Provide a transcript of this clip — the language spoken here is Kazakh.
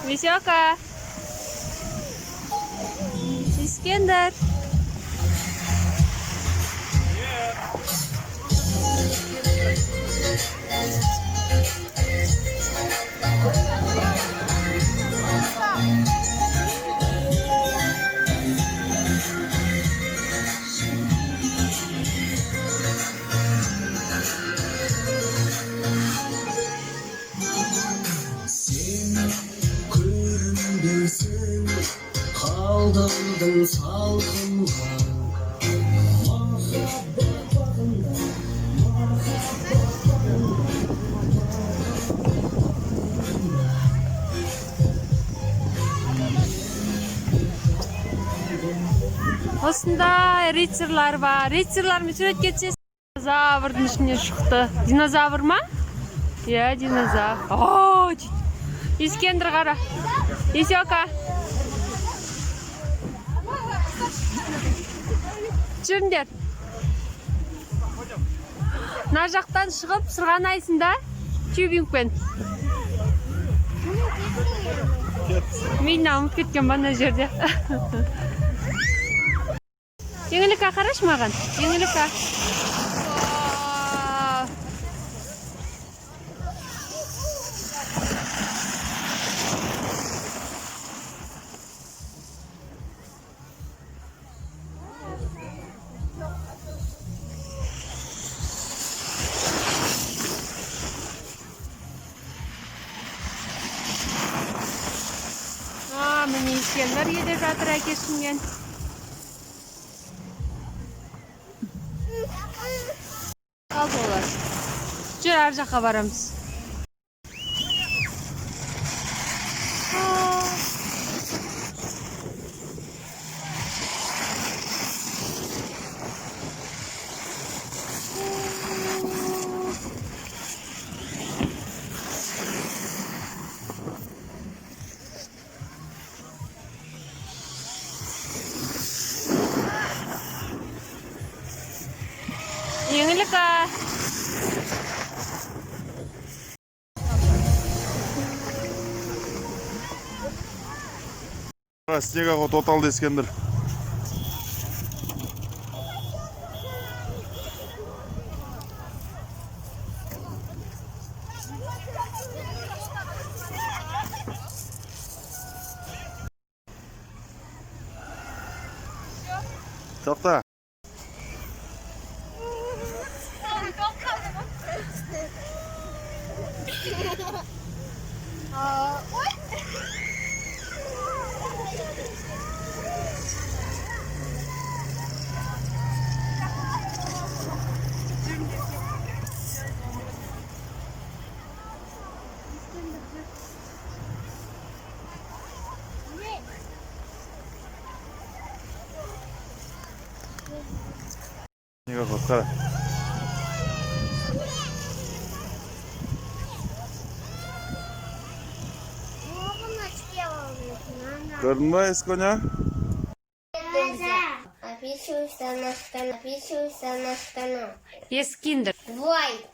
Веселка. Искендер. Kaldırdım salkımda muhabbet bağında Осында рыцарьлар бар. Рыцарьлармен сурет кетсе, динозаврдың ішіне шықты. Динозавр ма? Иә, динозавр. О, Искендер қара. Веселка. Жүріңдер. Мына жақтан шығып сырғанайсың да, тюбингпен. Мен ұмытып кеткен ба мына жерде. Еңілікке қараш маған. Еңілікке. Міне Искендер едеп жатыр әкесінен. Қалды олар. Жүр, ар жаққа барамыз. Еңілікі. Снегоохота оталды Искендер. Тоқта. Снегоход, қара. Көрдің ба, Исконя? Искендер. Лайк.